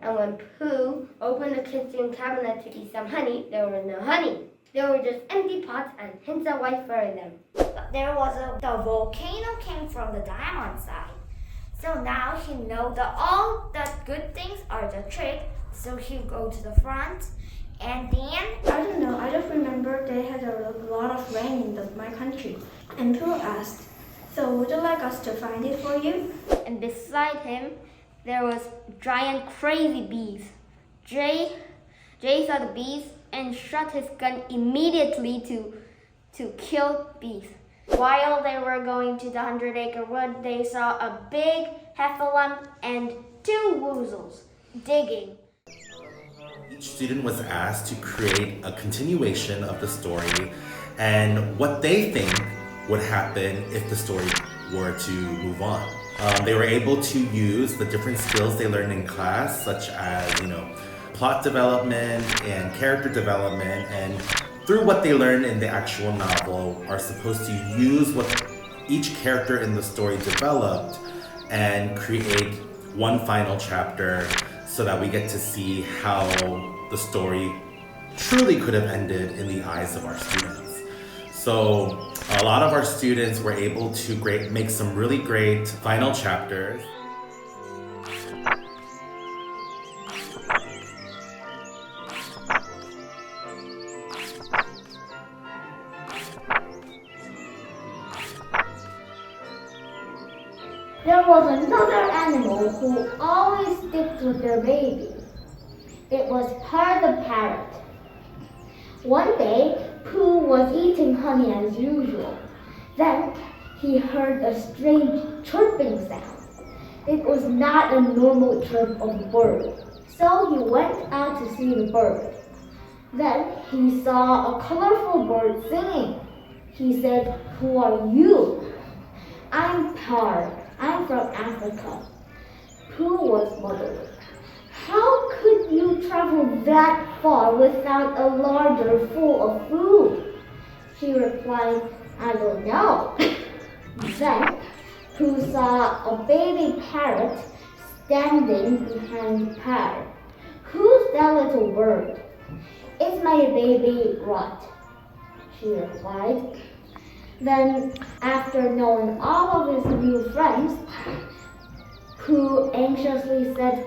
And when Pooh opened the kitchen cabinet to eat some honey, there was no honey. There were just empty pots and hints of white fur in them. But the volcano came from the diamond side. So now he knows that all the good things are the trick. So he go to the front, and then I don't know. I just remember they had a lot of rain in my country. And Pooh asked, "So would you like us to find it for you?" And beside him, there was giant crazy bees. Jay saw the bees and shot his gun immediately to kill bees. While they were going to the 100-acre wood, they saw a big heffalump and 2 woozles digging. Each student was asked to create a continuation of the story and what they think would happen if the story were to move on. They were able to use the different skills they learned in class, such as, plot development and character development, and through what they learned in the actual novel, are supposed to use what each character in the story developed and create one final chapter so that we get to see how the story truly could have ended in the eyes of our students. So a lot of our students were able to make some really great final chapters. there was another animal who always sticks with their baby. It was Par the parrot. One day, Pooh was eating honey as usual. Then he heard a strange chirping sound. It was not a normal chirp of a bird. So he went out to see the bird. Then he saw a colorful bird singing. He said, "Who are you?" "I'm Par. I'm from Africa." Pooh was muddled. "How could you travel that far without a larder full of food?" She replied, "I don't know." Then Pooh saw a baby parrot standing behind Par. "Who's that little bird?" "It's my baby Rot," she replied. Then, after knowing all of his new friends, Pooh anxiously said,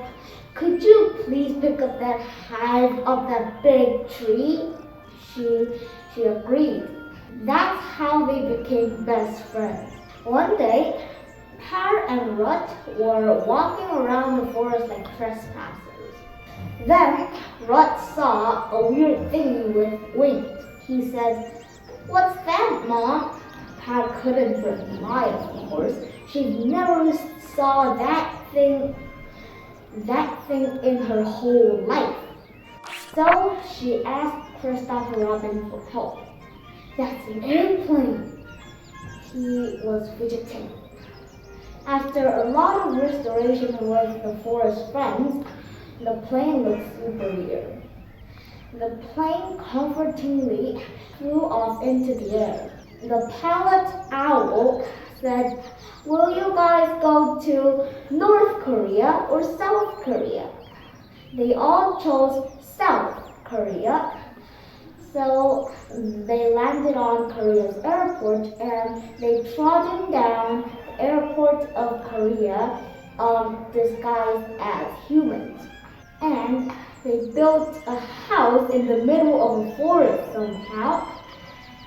"Could you please pick up that hive up that big tree?" She agreed. That's how they became best friends. One day, Par and Rut were walking around the forest like trespassers. Then Rut saw a weird thing with wings. He said, "What's that, Mom?" Par couldn't reply, of course. She never saw that thing in her whole life. So she asked Christopher Robin for help. "That's an airplane." He was fidgeting. After a lot of restoration with the forest friends, the plane looked superior. The plane comfortingly flew off into the air. The pilot owl said, "Will you guys go to North Korea or South Korea?" They all chose South Korea. So they landed on Korea's airport and they trotted down the airport of Korea disguised as humans. And they built a house in the middle of a forest somehow.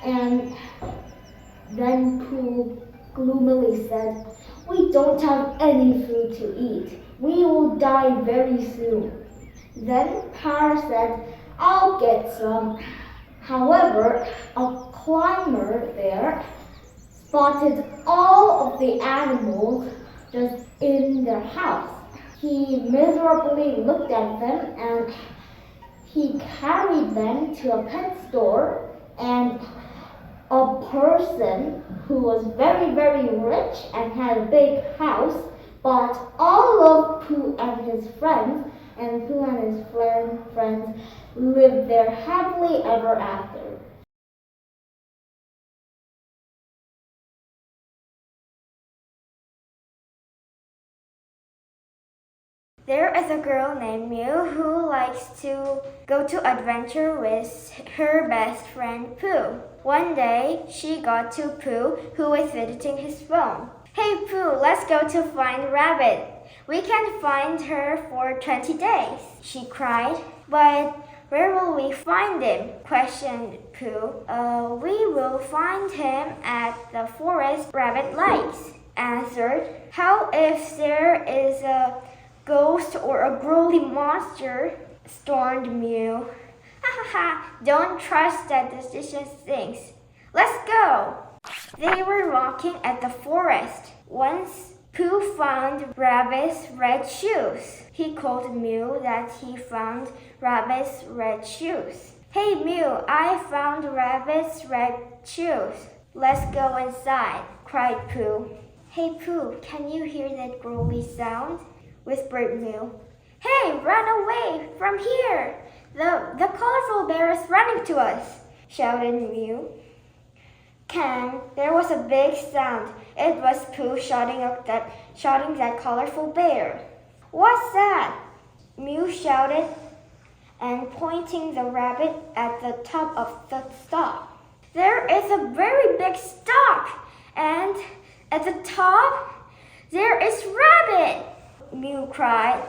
And then Pooh gloomily said, "We don't have any food to eat. We will die very soon." Then Par said, "I'll get some." However, a climber there spotted all of the animals just in their house. He miserably looked at them and he carried them to a pet store, and a person who was very, very rich and had a big house bought all of Pooh and his friends, and Pooh and his friends lived there happily ever after. There is a girl named Mew who likes to go to adventure with her best friend Pooh. One day, she got to Pooh, who was visiting his phone. Hey Pooh, let's go to find Rabbit. We can find her for 20 days, she cried. But where will we find him? Questioned Pooh. We will find him at the forest Rabbit likes, answered. How if there is a ghost or a gruely monster? Stormed Mew. Ha ha ha, don't trust that decision things. Let's go! They were walking at the forest. Once Pooh found Rabbit's red shoes. He called Mew that he found Rabbit's red shoes. Hey Mew, I found Rabbit's red shoes. Let's go inside, cried Pooh. Hey Pooh, can you hear that growly sound? Whispered Mew. Hey, run away from here! The colorful bear is running to us, shouted Mew. There was a big sound. It was Pooh shouting that colorful bear. What's that? Mew shouted and pointing the rabbit at the top of the stalk. There is a very big stalk, and at the top there is Rabbit, Mew cried.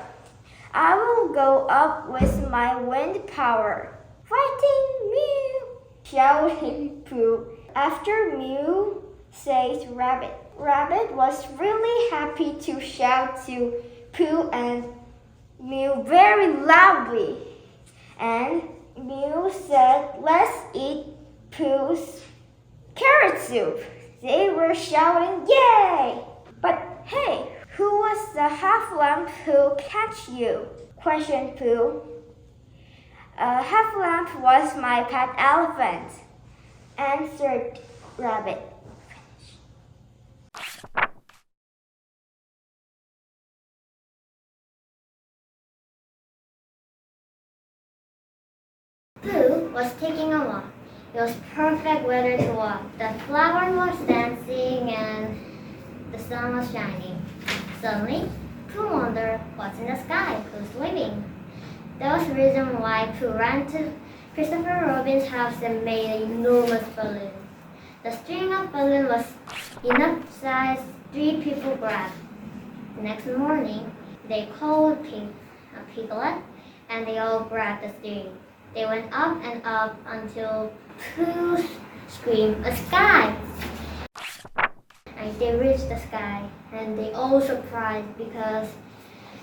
I will go up with my wind power. Fighting Mew, shouted Pooh. After Mew said Rabbit. Rabbit was really happy to shout to Pooh and Mew very loudly. And Mew said, let's eat Pooh's carrot soup. They were shouting, yay! But hey, who was the half-lamp who catch you? Questioned Pooh. Half-lamp was my pet elephant, answered Rabbit. Pooh was taking a walk. It was perfect weather to walk. The flower was dancing and the sun was shining. Suddenly, Pooh wondered what's in the sky, who's living. That was the reason why Pooh ran to Christopher Robin's house and made an enormous balloon. The string of balloon was enough size 3 people grabbed. The next morning, they called Piglet and they all grabbed the string. They went up and up until Pooh screamed, a sky! And they reached the sky and they all surprised because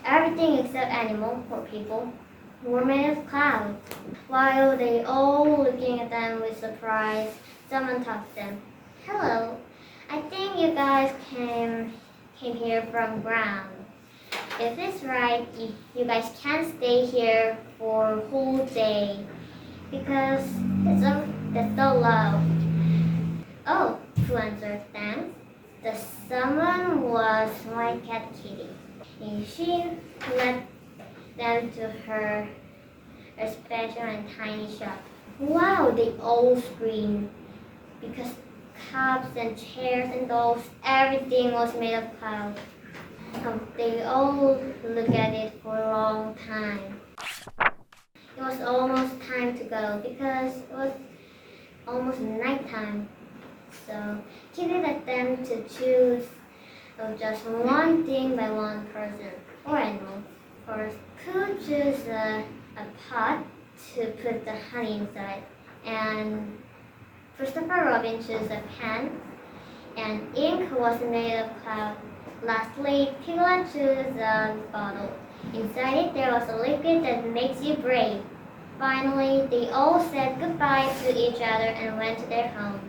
everything except animals or people were made of clouds. While they all looking at them with surprise, someone talked to them. Hello, I think you guys came here from ground. If it's right, you guys can't stay here for a whole day because it's so low. Oh, Pooh answered, thanks. The someone was my cat Kitty. And she led them to her special and tiny shop. Wow, they all screamed because cups and chairs and dolls, everything was made of clouds. They all looked at it for a long time. It was almost time to go because it was almost nighttime. So Kitty let them to choose just one thing by one person or animal. First, Pooh chose a pot to put the honey inside, and Christopher Robin chose a pen, and ink was made of cloud. Lastly, Piglet chose a bottle. Inside it, there was a liquid that makes you brave. Finally, they all said goodbye to each other and went to their home.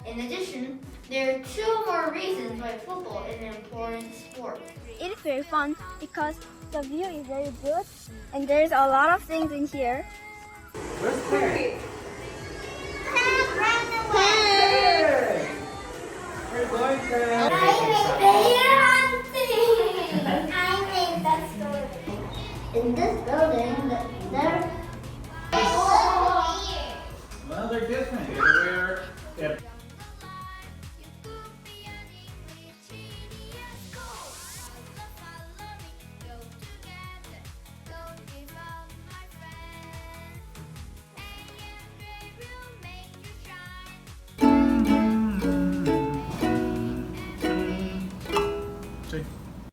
In addition, there are 2 more reasons why football is an important sport. It is very fun because the view is very good and there's a lot of things in here. Where's Claire? We're going, Claire. I made that story. In this building, there. Well, they're different. They're where